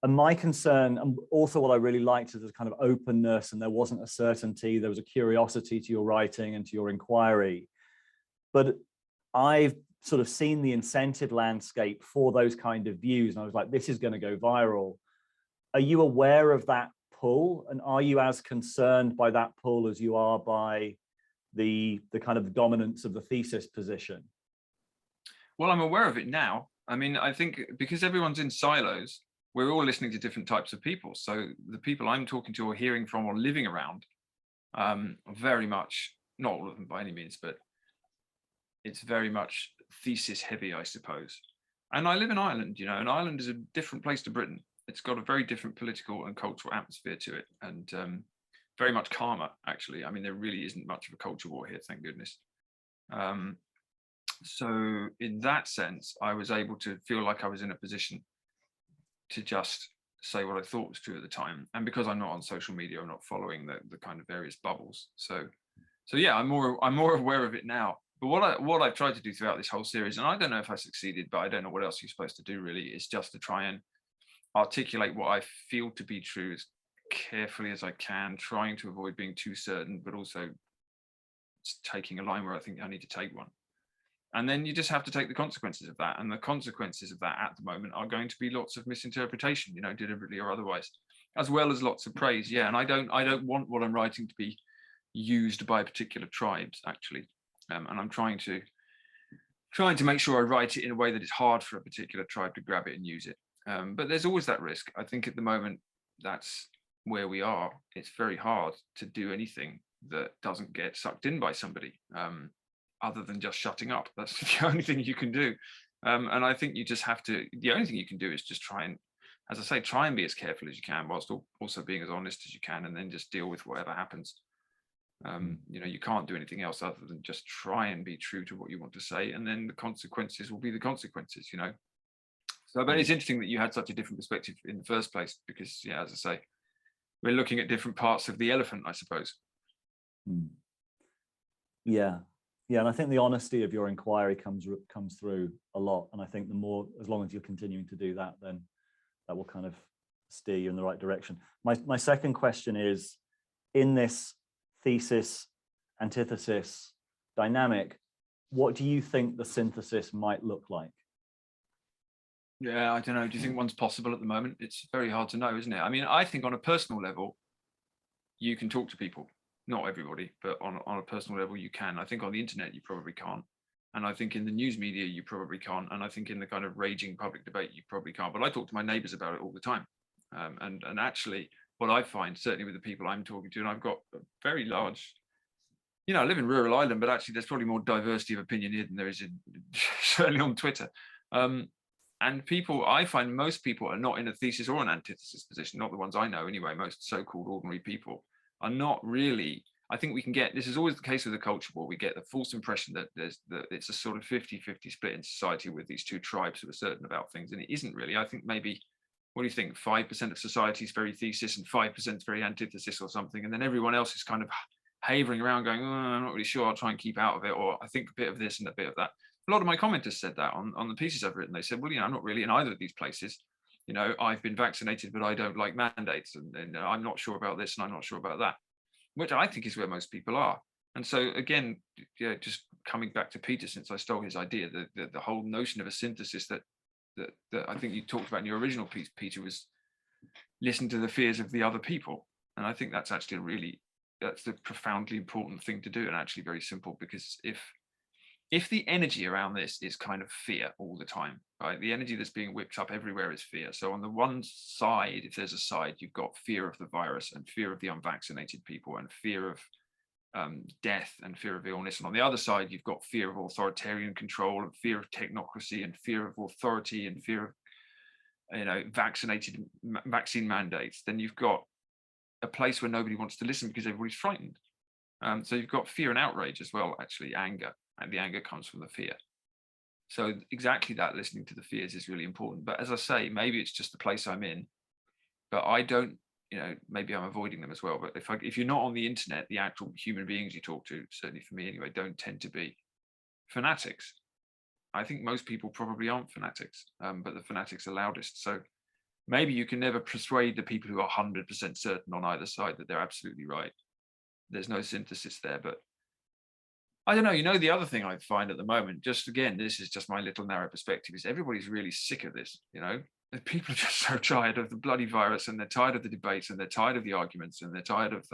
And my concern, and also what I really liked, is this kind of openness, and there wasn't a certainty. There was a curiosity to your writing and to your inquiry. But I've sort of seen the incentive landscape for those kind of views, and I was like, this is going to go viral. Are you aware of that pull, and are you as concerned by that pull as you are by the kind of dominance of the thesis position? Well, I'm aware of it now. I mean, I think because everyone's in silos, we're all listening to different types of people. So the people I'm talking to or hearing from or living around, very much, not all of them by any means, but it's very much thesis heavy, I suppose. And I live in Ireland, you know, and Ireland is a different place to Britain. It's got a very different political and cultural atmosphere to it, and very much calmer, actually. I mean, there really isn't much of a culture war here, thank goodness. So in that sense, I was able to feel like I was in a position to just say what I thought was true at the time. And because I'm not on social media, I'm not following the kind of various bubbles. So yeah, I'm more aware of it now. But what I've tried to do throughout this whole series, and I don't know if I succeeded, but I don't know what else you're supposed to do really, is just to try and articulate what I feel to be true as carefully as I can, trying to avoid being too certain, but also taking a line where I think I need to take one. And then you just have to take the consequences of that. And the consequences of that at the moment are going to be lots of misinterpretation, you know, deliberately or otherwise, as well as lots of praise. Yeah, and I don't want what I'm writing to be used by particular tribes, actually. And I'm trying to make sure I write it in a way that it's hard for a particular tribe to grab it and use it. But there's always that risk. I think at the moment, that's where we are. It's very hard to do anything that doesn't get sucked in by somebody. Other than just shutting up. That's the only thing you can do. And I think you just have to, the only thing you can do is just try and, as I say, try and be as careful as you can, whilst also being as honest as you can, and then just deal with whatever happens. You know, you can't do anything else other than just try and be true to what you want to say, and then the consequences will be the consequences, you know. So, but it's interesting that you had such a different perspective in the first place, because, yeah, as I say, we're looking at different parts of the elephant, I suppose. Yeah. Yeah, and I think the honesty of your inquiry comes through a lot. And I think the more, as long as you're continuing to do that, then that will kind of steer you in the right direction. My second question is, in this thesis antithesis dynamic, what do you think the synthesis might look like? Yeah, I don't know. Do you think one's possible at the moment? It's very hard to know, isn't it? I mean, I think on a personal level, you can talk to people. Not everybody, but on a personal level, you can. I think on the internet, you probably can't. And I think in the news media, you probably can't. And I think in the kind of raging public debate, you probably can't. But I talk to my neighbors about it all the time. And actually, what I find, certainly with the people I'm talking to, and I've got a very large, you know, I live in rural Ireland, but actually there's probably more diversity of opinion here than there is certainly on Twitter. And people, I find most people are not in a thesis or an antithesis position, not the ones I know anyway, most so-called ordinary people are not really. I think we can get, this is always the case with the culture war, we get the false impression that it's a sort of 50-50 split in society with these two tribes who are certain about things, and it isn't really. I think maybe, what do you think, 5% of society is very thesis and 5% is very antithesis or something, and then everyone else is kind of havering around going, oh, I'm not really sure, I'll try and keep out of it, or I think a bit of this and a bit of that. A lot of my commenters said that on the pieces I've written. They said, well, you know, I'm not really in either of these places. You know, I've been vaccinated, but I don't like mandates, and I'm not sure about this and I'm not sure about that, which I think is where most people are. And so again, yeah, just coming back to Peter, since I stole his idea, the whole notion of a synthesis that I think you talked about in your original piece, Peter, was listen to the fears of the other people. And I think that's actually that's the profoundly important thing to do, and actually very simple, because if the energy around this is kind of fear all the time, right? The energy that's being whipped up everywhere is fear. So on the one side, if there's a side, you've got fear of the virus and fear of the unvaccinated people and fear of death and fear of illness. And on the other side, you've got fear of authoritarian control and fear of technocracy and fear of authority and fear of, you know, vaccine mandates. Then you've got a place where nobody wants to listen because everybody's frightened. So you've got fear and outrage as well, actually, anger. And the anger comes from the fear. So exactly that, listening to the fears is really important. But as I say, maybe it's just the place I'm in, but I don't, maybe I'm avoiding them as well. But if you're not on the internet, the actual human beings you talk to, certainly for me anyway, don't tend to be fanatics. I think most people probably aren't fanatics, but the fanatics are loudest. So maybe you can never persuade the people who are 100% certain on either side that they're absolutely right. There's no synthesis there, but I don't know. The other thing I find at the moment, just again, this is just my little narrow perspective, is everybody's really sick of this. People are just so tired of the bloody virus, and they're tired of the debates, and they're tired of the arguments, and they're tired of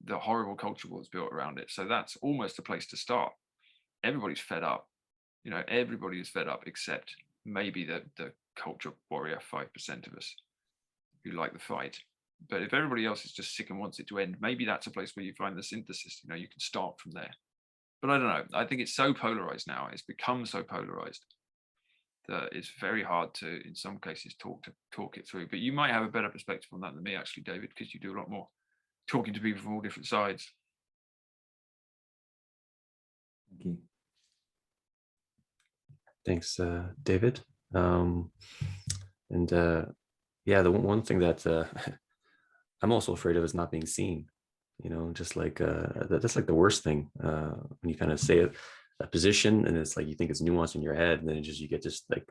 the horrible culture wars built around it. So that's almost a place to start. Everybody's fed up. Everybody is fed up, except maybe the culture warrior 5% of us who like the fight. But if everybody else is just sick and wants it to end, maybe that's a place where you find the synthesis. You can start from there. But I don't know. I think it's so polarized now. It's become so polarized that it's very hard to, in some cases, talk it through. But you might have a better perspective on that than me, actually, David, because you do a lot more talking to people from all different sides. Thank you. Thanks, David. Yeah, the one thing that I'm also afraid of is not being seen. Just like that's like the worst thing when you kind of say a position and it's like you think it's nuanced in your head, and then you get just like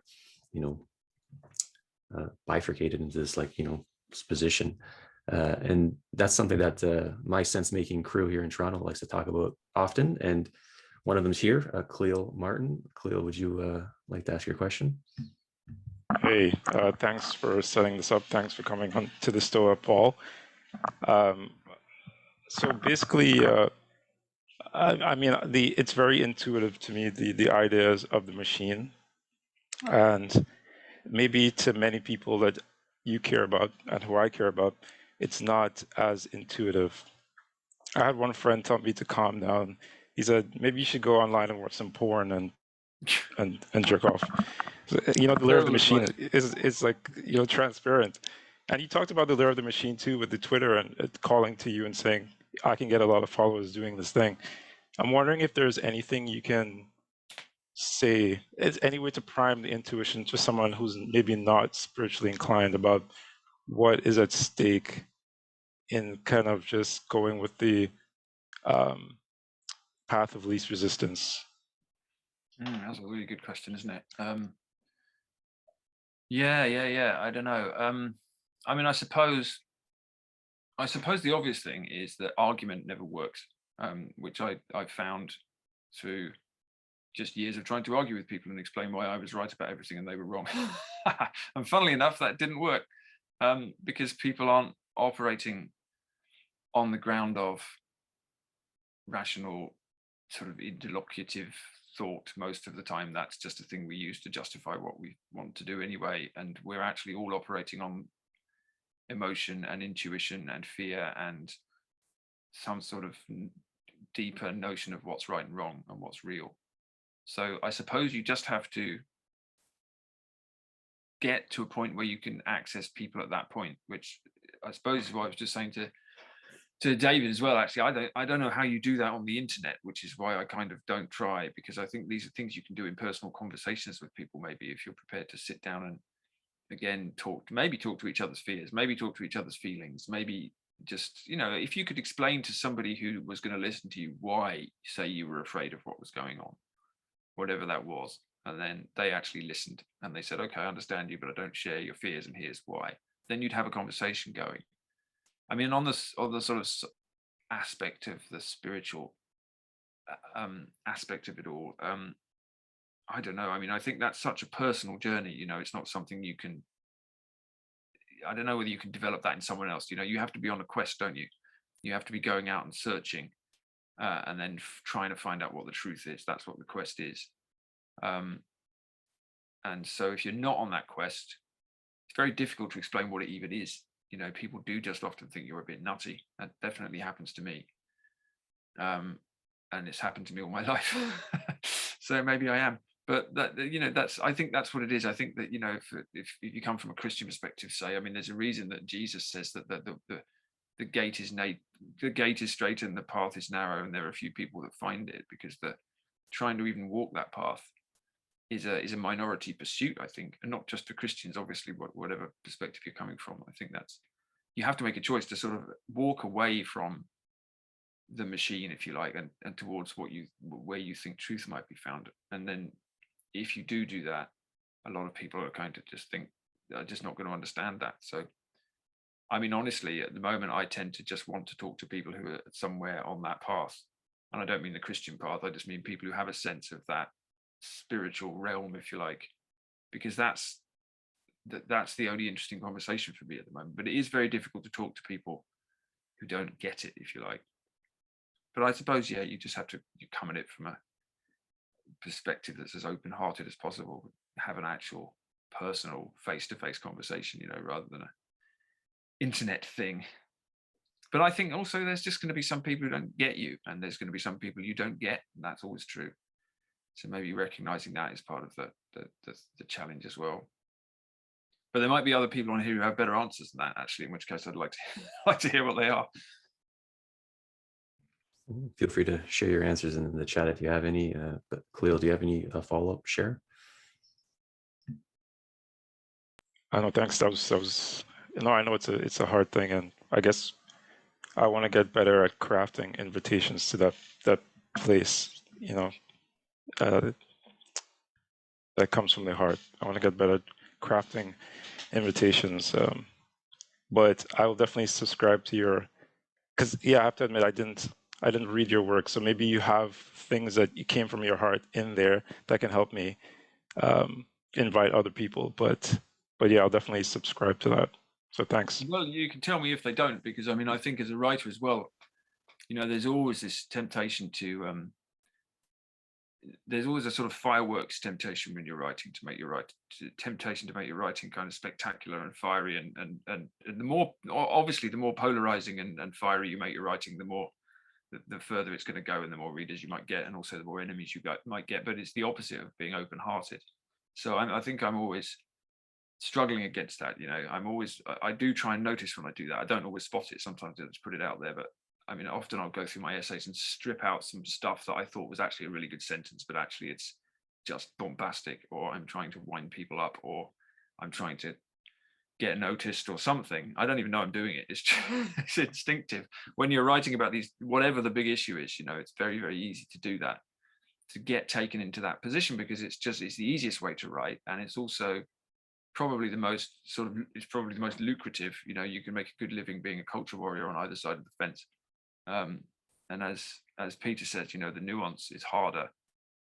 bifurcated into this this position, and that's something that my sense-making crew here in Toronto likes to talk about often. And one of them's here, Cleo Martin. Cleo, would you like to ask your question? Hey, thanks for setting this up. Thanks for coming on to the Stoa, Paul. So basically, I mean, it's very intuitive to me, the ideas of the machine, and maybe to many people that you care about and who I care about, it's not as intuitive. I had one friend tell me to calm down. He said, maybe you should go online and watch some porn and jerk off. The layer of the machine is like, transparent. And you talked about the layer of the machine too, with the Twitter and calling to you and saying, I can get a lot of followers doing this thing. I'm wondering if there's anything you can say, is any way to prime the intuition to someone who's maybe not spiritually inclined about what is at stake in kind of just going with the path of least resistance. That's a really good question, isn't it? Yeah. I don't know. I mean, I suppose the obvious thing is that argument never works, which I found through just years of trying to argue with people and explain why I was right about everything and they were wrong. And funnily enough, that didn't work, because people aren't operating on the ground of rational sort of interlocutive thought most of the time. That's just a thing we use to justify what we want to do anyway, and we're actually all operating on emotion and intuition and fear and some sort of deeper notion of what's right and wrong and what's real. So I suppose you just have to get to a point where you can access people at that point, which I suppose is what I was just saying to David as well. Actually, I don't know how you do that on the internet, which is why I kind of don't try, because I think these are things you can do in personal conversations with people, maybe if you're prepared to sit down and again talk to each other's fears, maybe talk to each other's feelings, maybe just, if you could explain to somebody who was going to listen to you why, say, you were afraid of what was going on, whatever that was, and then they actually listened and they said, okay, I understand you, but I don't share your fears, and here's why. Then you'd have a conversation going. I mean, on the sort of aspect of the spiritual aspect of it all, I don't know. I mean, I think that's such a personal journey. It's not something you can. I don't know whether you can develop that in someone else. You have to be on a quest, don't you? You have to be going out and searching, and then trying to find out what the truth is. That's what the quest is. And so, if you're not on that quest, it's very difficult to explain what it even is. People do just often think you're a bit nutty. That definitely happens to me. And it's happened to me all my life. So maybe I am. But I think that's what it is. I think that, if you come from a Christian perspective, say, I mean, there's a reason that Jesus says that the gate is straight and the path is narrow, and there are a few people that find it, because they're trying to even walk that path. is a minority pursuit, I think, and not just for Christians, obviously, whatever perspective you're coming from. I think that's, you have to make a choice to sort of walk away from the machine, if you like, and towards where you think truth might be found. And then if you do that, a lot of people are going to just think they're just not going to understand that. So I mean, honestly, at the moment, I tend to just want to talk to people who are somewhere on that path. And I don't mean the Christian path, I just mean people who have a sense of that spiritual realm, if you like, because that's the only interesting conversation for me at the moment. But it is very difficult to talk to people who don't get it, if you like. But I suppose, yeah, you just have to come at it from a perspective that's as open-hearted as possible, have an actual personal face-to-face conversation, rather than a internet thing. But I think also there's just going to be some people who don't get you, and there's going to be some people you don't get, and that's always true. So maybe recognizing that is part of the challenge as well. But there might be other people on here who have better answers than that, actually, in which case I'd like to hear what they are. Feel free to share your answers in the chat if you have any. But Khalil, do you have any follow-up share? I know, thanks. That was I know it's a hard thing, and I guess I want to get better at crafting invitations to that place, that comes from the heart. I want to get better at crafting invitations, but I will definitely subscribe to your, because I have to admit I didn't read your work, so maybe you have things that you came from your heart in there that can help me invite other people. But yeah, I'll definitely subscribe to that. So thanks. Well, you can tell me if they don't, because I mean, I think as a writer as well, there's always this temptation to there's always a sort of fireworks temptation when you're writing to make your writing kind of spectacular and fiery, and the more, obviously, the more polarizing and fiery you make your writing, the further it's going to go, and the more readers you might get, and also the more enemies you might get. But it's the opposite of being open-hearted. So I think I'm always struggling against that. I do try and notice when I do that. I don't always spot it. Sometimes I just put it out there, but I mean, often I'll go through my essays and strip out some stuff that I thought was actually a really good sentence, but actually it's just bombastic, or I'm trying to wind people up, or I'm trying to get noticed or something. I don't even know I'm doing it. It's just, it's instinctive. When you're writing about these, whatever the big issue is, it's very, very easy to do that, to get taken into that position, because it's the easiest way to write. And it's also probably the most lucrative. You can make a good living being a culture warrior on either side of the fence. And as Peter says, the nuance is harder,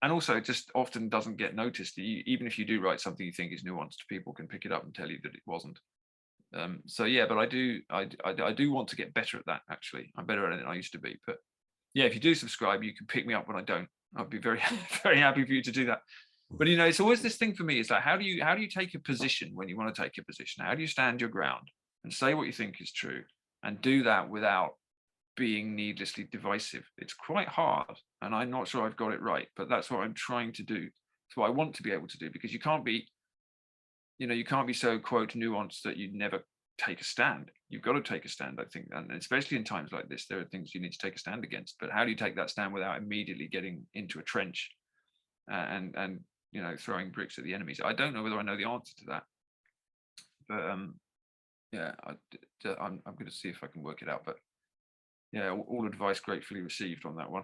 and also it just often doesn't get noticed. Even if you do write something you think is nuanced, people can pick it up and tell you that it wasn't. So yeah, but I do want to get better at that. Actually, I'm better at it than I used to be. But yeah, if you do subscribe, you can pick me up when I don't. I'd be very, very happy for you to do that. But it's always this thing for me. It's like, how do you take a position when you want to take a position? How do you stand your ground and say what you think is true, and do that without being needlessly divisive? It's quite hard, and I'm not sure I've got it right, but that's what I'm trying to do. It's what I want to be able to do, because you can't be so, quote, nuanced that you never take a stand. You've got to take a stand, I think, and especially in times like this, there are things you need to take a stand against. But how do you take that stand without immediately getting into a trench and throwing bricks at the enemies? I don't know whether I know the answer to that, but yeah, I'm going to see if I can work it out. But yeah, all advice gratefully received on that one.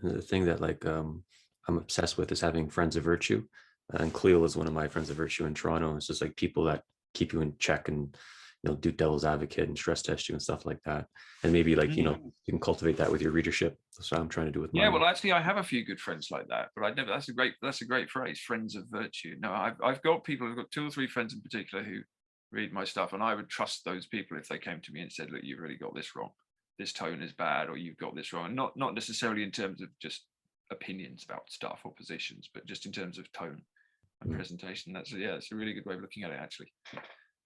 And the thing that I'm obsessed with is having friends of virtue, and Cleo is one of my friends of virtue in Toronto. It's just like people that keep you in check and do devil's advocate and stress test you and stuff like that. And maybe you can cultivate that with your readership. That's what I'm trying to do with mine. Yeah, well, actually, I have a few good friends like that, but I never. That's a great phrase, friends of virtue. No, I've got 2 or 3 friends in particular who read my stuff, and I would trust those people if they came to me and said, look, you've really got this wrong, this tone is bad, or you've got this wrong. And not necessarily in terms of just opinions about stuff or positions, but just in terms of tone and presentation. It's a really good way of looking at it, actually.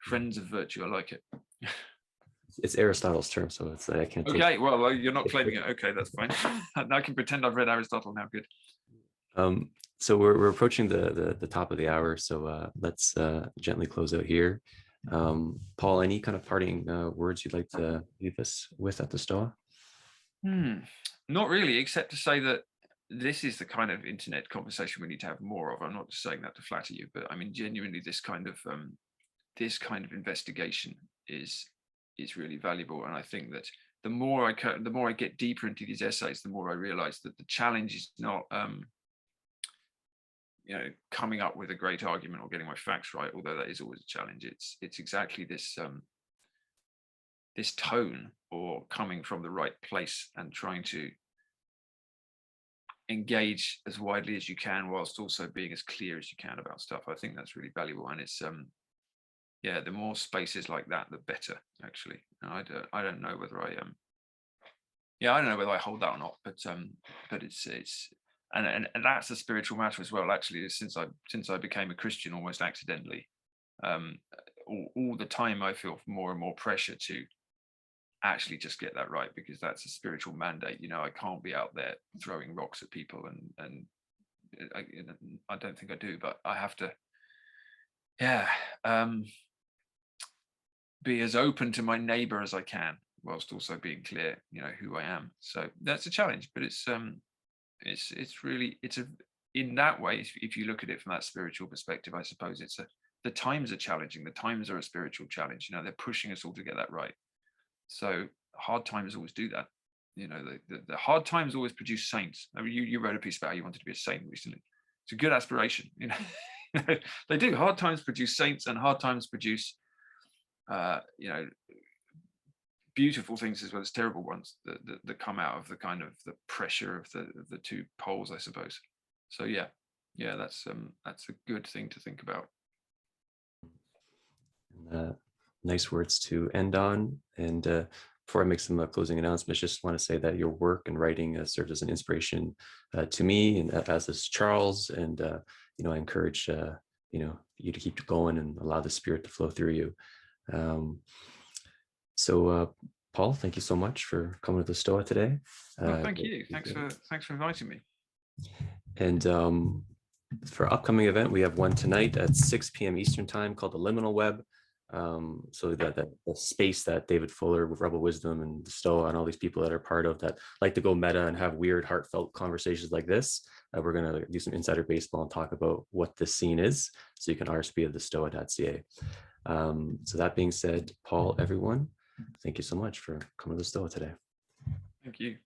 Friends of virtue, I like it. It's Aristotle's term, so it's I can't. Okay, well, you're not claiming it. Okay, that's fine. I can pretend I've read Aristotle now. Good. So we're approaching the top of the hour, so let's gently close out here. Paul, any kind of parting words you'd like to leave us with at the Stoa? Not really, except to say that this is the kind of internet conversation we need to have more of. I'm not just saying that to flatter you, but I mean, genuinely, this kind of investigation is really valuable. And I think that the more I get deeper into these essays, the more I realize that the challenge is not coming up with a great argument or getting my facts right, although that is always a challenge. It's exactly this this tone, or coming from the right place and trying to engage as widely as you can whilst also being as clear as you can about stuff. I think that's really valuable, and it's the more spaces like that, the better, actually. And I don't know whether I I don't know whether I hold that or not, but it's and that's a spiritual matter as well, actually. Since I became a Christian almost accidentally, all the time I feel more and more pressure to actually just get that right, because that's a spiritual mandate. I can't be out there throwing rocks at people, and I don't think I do, but I have to be as open to my neighbor as I can, whilst also being clear who I am. So that's a challenge, but it's in that way, if you look at it from that spiritual perspective, I suppose the times are challenging. The times are a spiritual challenge. They're pushing us all to get that right. So hard times always do that. The hard times always produce saints. I mean, you wrote a piece about how you wanted to be a saint recently. It's a good aspiration. They do. Hard times produce saints, and hard times produce beautiful things as well as terrible ones that come out of the kind of the pressure of the two poles, I suppose. So that's a good thing to think about. Nice words to end on. And before I make some closing announcements, just want to say that your work and writing served as an inspiration to me, and as does Charles. And I encourage you to keep going and allow the Spirit to flow through you. So Paul, thank you so much for coming to the Stoa today. Thank you. Thanks for inviting me. And for our upcoming event, we have one tonight at 6 p.m. Eastern time called the Liminal Web. So that the space that David Fuller with Rebel Wisdom and the Stoa and all these people that are part of that like to go meta and have weird, heartfelt conversations like this. We're going to do some insider baseball and talk about what the scene is. So you can RSP at thestoa.ca. So that being said, Paul, everyone, thank you so much for coming to the Stoa today. Thank you.